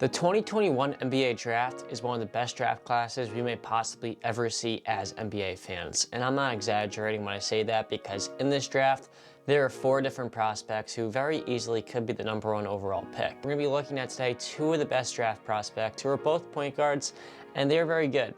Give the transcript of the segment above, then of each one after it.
The 2021 NBA draft is one of the best draft classes we may possibly ever see as NBA fans. And I'm not exaggerating when I say that, because in this draft, there are 4 different prospects who very easily could be the #1 overall pick. We're going to be looking at today 2 of the best draft prospects who are both point guards, and they're very good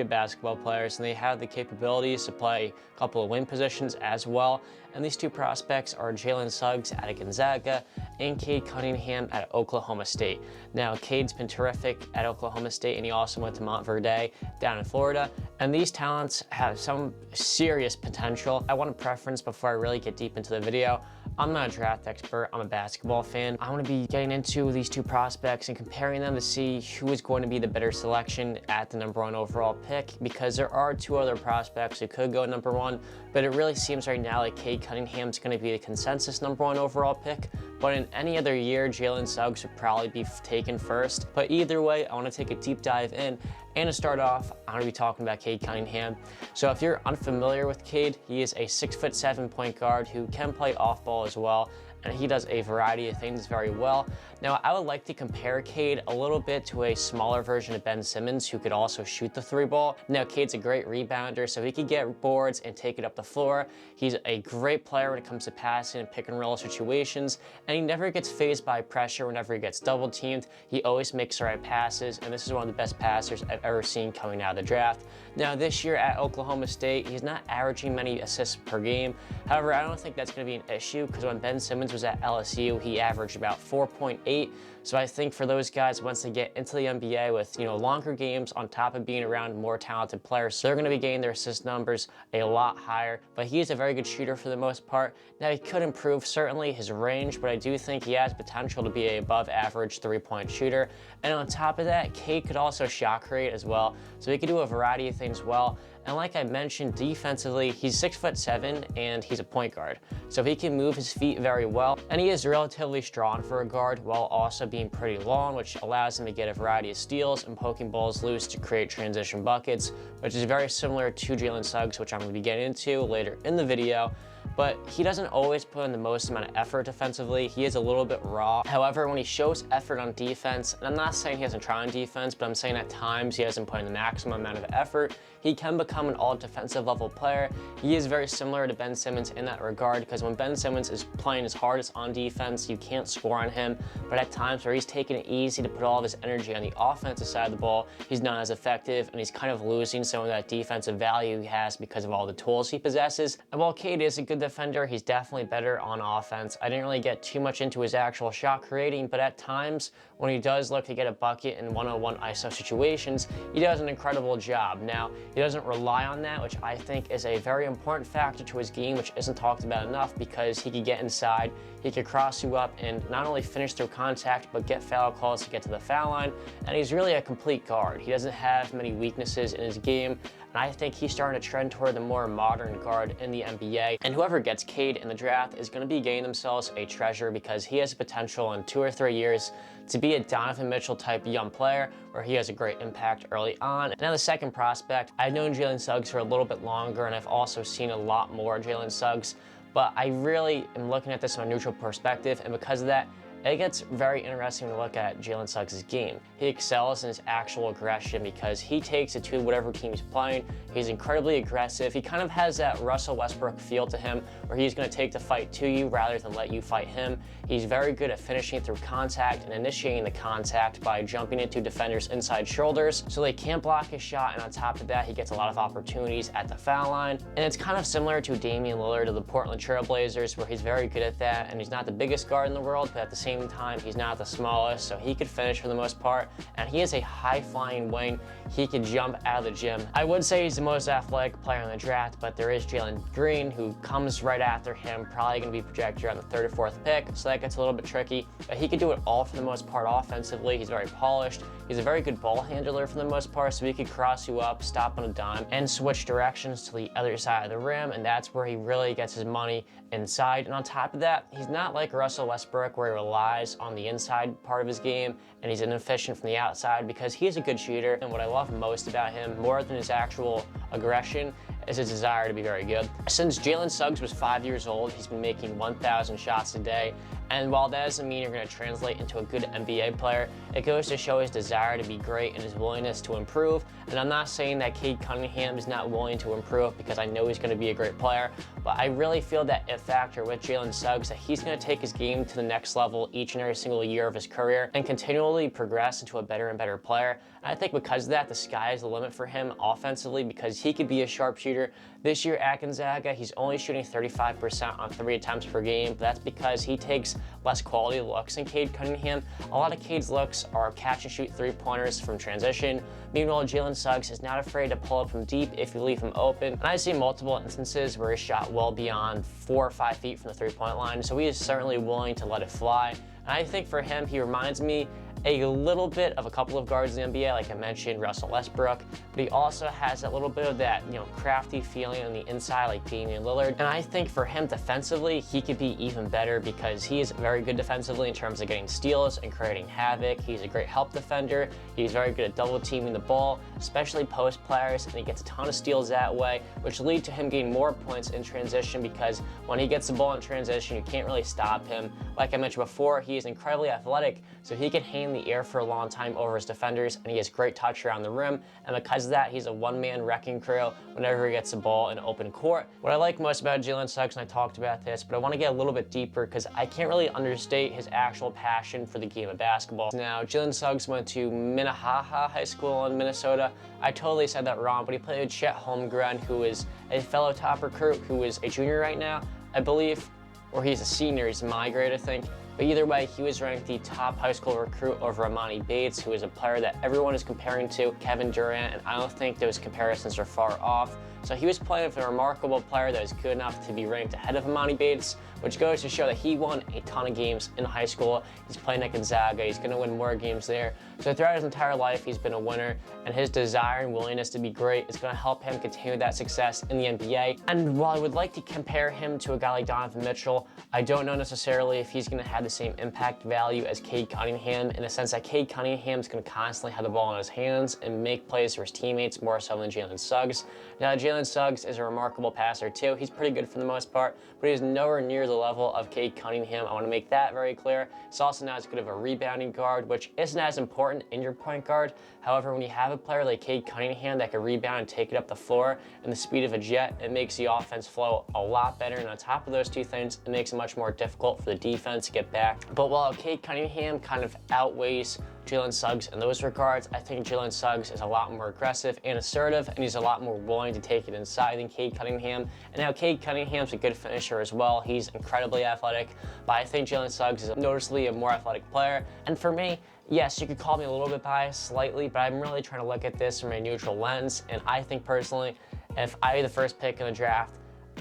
basketball players, and they have the capabilities to play a couple of wing positions as well. And these 2 prospects are Jalen Suggs out of Gonzaga and Cade Cunningham out of Oklahoma State. Now, Cade's been terrific at Oklahoma State, and he also went to Montverde down in Florida. And these talents have some serious potential. I want a preference before I really get deep into the video. I'm not a draft expert, I'm a basketball fan. I want to be getting into these 2 prospects and comparing them to see who is going to be the better selection at the #1 overall pick, because there are 2 other prospects who could go #1, but it really seems right now like Cade Cunningham is going to be the consensus #1 overall pick. But in any other year, Jalen Suggs would probably be taken first. But either way, I want to take a deep dive in. And to start off, I'm going to be talking about Cade Cunningham. So if you're unfamiliar with Cade, he is a 6'7" point guard who can play off ball as well, and he does a variety of things very well. Now, I would like to compare Cade a little bit to a smaller version of Ben Simmons, who could also shoot the 3 ball. Now, Cade's a great rebounder, so he could get boards and take it up the floor. He's a great player when it comes to passing and pick and roll situations, and he never gets fazed by pressure whenever he gets double teamed. He always makes the right passes, and this is one of the best passers I've ever seen coming out of the draft. Now, this year at Oklahoma State, he's not averaging many assists per game. However, I don't think that's going to be an issue, because when Ben Simmons was at LSU, he averaged about 4.8. So I think for those guys, once they get into the NBA with, longer games on top of being around more talented players, they're going to be getting their assist numbers a lot higher. But he is a very good shooter for the most part. Now, he could improve certainly his range, but I do think he has potential to be a above average 3-point shooter. And on top of that, Cade could also shot create as well. So he could do a variety of things well. And like I mentioned, defensively, he's 6'7" and he's a point guard. So he can move his feet very well, and he is relatively strong for a guard while also being pretty long, which allows him to get a variety of steals and poking balls loose to create transition buckets, which is very similar to Jalen Suggs, which I'm going to be getting into later in the video. But he doesn't always put in the most amount of effort defensively. He is a little bit raw. However, when he shows effort on defense, and I'm not saying he hasn't tried on defense, but I'm saying at times he hasn't put in the maximum amount of effort, he can become an all defensive level player. He is very similar to Ben Simmons in that regard, because when Ben Simmons is playing his hardest on defense, you can't score on him. But at times where he's taking it easy to put all of his energy on the offensive side of the ball, he's not as effective, and he's kind of losing some of that defensive value he has because of all the tools he possesses. And while Cade is a good defender, he's definitely better on offense. I didn't really get too much into his actual shot creating, but at times when he does look to get a bucket in 1-on-1 ISO situations, he does an incredible job. Now, he doesn't rely on that, which I think is a very important factor to his game, which isn't talked about enough, because he could get inside, he could cross you up and not only finish through contact, but get foul calls to get to the foul line. And he's really a complete guard. He doesn't have many weaknesses in his game. And I think he's starting to trend toward the more modern guard in the NBA. And whoever gets Cade in the draft is going to be getting themselves a treasure, because he has the potential in 2 or 3 years to be a Donovan Mitchell type young player, where he has a great impact early on. Now, the second prospect, I've known Jalen Suggs for a little bit longer, and I've also seen a lot more Jalen Suggs, but I really am looking at this from a neutral perspective, and because of that, it gets very interesting to look at Jalen Suggs' game. He excels in his actual aggression, because he takes it to whatever team he's playing. He's incredibly aggressive. He kind of has that Russell Westbrook feel to him, where he's going to take the fight to you rather than let you fight him. He's very good at finishing through contact and initiating the contact by jumping into defenders' inside shoulders, so they can't block his shot. And on top of that, he gets a lot of opportunities at the foul line. And it's kind of similar to Damian Lillard of the Portland Trail Blazers, where he's very good at that, and he's not the biggest guard in the world, but at the same time, he's not the smallest, so he could finish for the most part, and he is a high-flying wing. He can jump out of the gym. I would say he's the most athletic player in the draft, but there is Jalen Green, who comes right after him, probably going to be projected around the 3rd or 4th pick, so that gets a little bit tricky. But he can do it all for the most part offensively. He's very polished. He's a very good ball handler for the most part, so he can cross you up, stop on a dime, and switch directions to the other side of the rim, and that's where he really gets his money inside. And on top of that, he's not like Russell Westbrook, where he relies on the inside part of his game and he's inefficient from the outside, because he is a good shooter. And what I love most about him, more than his actual aggression, is his desire to be very good. Since Jalen Suggs was 5 years old, he's been making 1,000 shots a day. And while that doesn't mean you're going to translate into a good NBA player, it goes to show his desire to be great and his willingness to improve. And I'm not saying that Cade Cunningham is not willing to improve, because I know he's going to be a great player, but I really feel that it factor with Jalen Suggs that he's going to take his game to the next level each and every single year of his career and continually progress into a better and better player. And I think because of that, the sky is the limit for him offensively, because he could be a sharpshooter. This year at Gonzaga, he's only shooting 35% on 3 attempts per game, but that's because he takes less quality looks than Cade Cunningham. A lot of Cade's looks are catch and shoot 3-pointers from transition. Meanwhile, Jalen Suggs is not afraid to pull up from deep if you leave him open. And I've seen multiple instances where he shot well beyond 4 or 5 feet from the 3-point line, so he is certainly willing to let it fly. And I think for him, he reminds me a little bit of a couple of guards in the NBA, like I mentioned, Russell Westbrook, but he also has that little bit of that, crafty feeling on the inside, like Damian Lillard. And I think for him defensively, he could be even better, because he is very good defensively in terms of getting steals and creating havoc. He's a great help defender. He's very good at double teaming the ball, especially post players, and he gets a ton of steals that way, which lead to him getting more points in transition, because when he gets the ball in transition, you can't really stop him. Like I mentioned before, he is incredibly athletic, so he can hang the air for a long time over his defenders, and he has great touch around the rim, and because of that, he's a one-man wrecking crew whenever he gets the ball in open court. What I like most about Jalen Suggs, and I talked about this, but I want to get a little bit deeper because I can't really understate his actual passion for the game of basketball. Now, Jalen Suggs went to Minnehaha High School in Minnesota. I totally said that wrong, but he played with Chet Holmgren, who is a fellow top recruit who is a junior right now, I believe, or he's a senior. He's my grade, I think. But either way, he was ranked the top high school recruit over Emoni Bates, who is a player that everyone is comparing to Kevin Durant, and I don't think those comparisons are far off. So he was playing with a remarkable player that was good enough to be ranked ahead of Emoni Bates, which goes to show that he won a ton of games in high school. He's playing at Gonzaga. He's going to win more games there. So throughout his entire life, he's been a winner, and his desire and willingness to be great is going to help him continue that success in the NBA. And while I would like to compare him to a guy like Donovan Mitchell, I don't know necessarily if he's going to have the same impact value as Cade Cunningham, in the sense that Cade Cunningham is going to constantly have the ball in his hands and make plays for his teammates more so than Jalen Suggs. Now, Jalen Suggs is a remarkable passer too. He's pretty good for the most part, but he's nowhere near the level of Cade Cunningham. I want to make that very clear. He's also not as good of a rebounding guard, which isn't as important in your point guard. However, when you have a player like Cade Cunningham that can rebound and take it up the floor and the speed of a jet, it makes the offense flow a lot better. And on top of those two things, it makes it much more difficult for the defense to get back. But while Cade Cunningham kind of outweighs Jalen Suggs in those regards, I think Jalen Suggs is a lot more aggressive and assertive, and he's a lot more willing to take it inside than Cade Cunningham. And now Cade Cunningham's a good finisher as well. He's incredibly athletic, but I think Jalen Suggs is noticeably a more athletic player. And for me, yes, you could call me a little bit biased slightly, but I'm really trying to look at this from a neutral lens. And I think personally, if I were the first pick in the draft,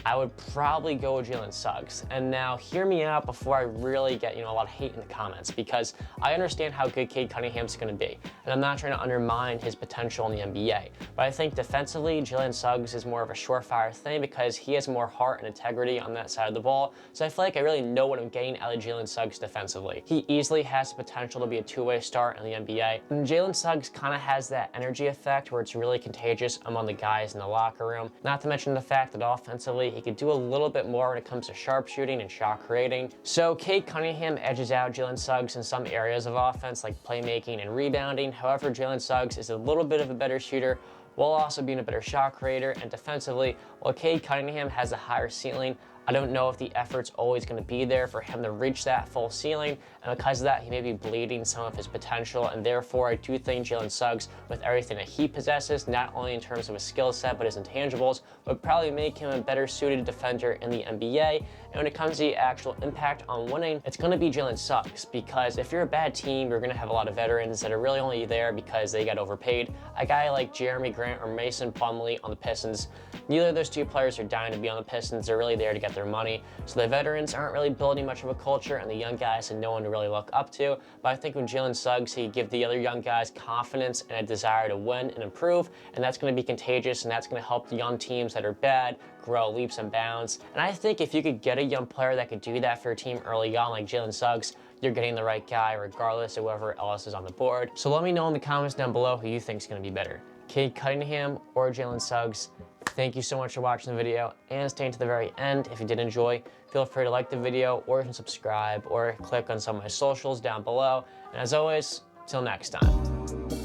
I would probably go with Jalen Suggs. And now hear me out before I really get, a lot of hate in the comments, because I understand how good Cade Cunningham's going to be, and I'm not trying to undermine his potential in the NBA. But I think defensively, Jalen Suggs is more of a surefire thing because he has more heart and integrity on that side of the ball. So I feel like I really know what I'm getting out of Jalen Suggs defensively. He easily has the potential to be a two-way star in the NBA. And Jalen Suggs kind of has that energy effect where it's really contagious among the guys in the locker room. Not to mention the fact that offensively, he could do a little bit more when it comes to sharpshooting and shot creating. So Cade Cunningham edges out Jalen Suggs in some areas of offense like playmaking and rebounding. However, Jalen Suggs is a little bit of a better shooter while also being a better shot creator. And defensively, while Cade Cunningham has a higher ceiling, I don't know if the effort's always going to be there for him to reach that full ceiling, and because of that, he may be bleeding some of his potential, and therefore I do think Jalen Suggs, with everything that he possesses, not only in terms of his skill set, but his intangibles, would probably make him a better suited defender in the NBA. And when it comes to the actual impact on winning, it's going to be Jalen Suggs, because if you're a bad team, you're going to have a lot of veterans that are really only there because they got overpaid. A guy like Jeremy Grant or Mason Plumlee on the Pistons, neither of those two players are dying to be on the Pistons. They're really there to get their money. So the veterans aren't really building much of a culture, and the young guys have no one to really look up to. But I think with Jalen Suggs, he give the other young guys confidence and a desire to win and improve, and that's going to be contagious, and that's going to help the young teams that are bad grow leaps and bounds. And I think if you could get a young player that could do that for your team early on, like Jalen Suggs, you're getting the right guy regardless of whoever else is on the board. So let me know in the comments down below who you think is going to be better, Cade Cunningham or Jalen Suggs. Thank you so much for watching the video and staying to the very end. If you did enjoy, feel free to like the video or even subscribe or click on some of my socials down below. And as always, till next time.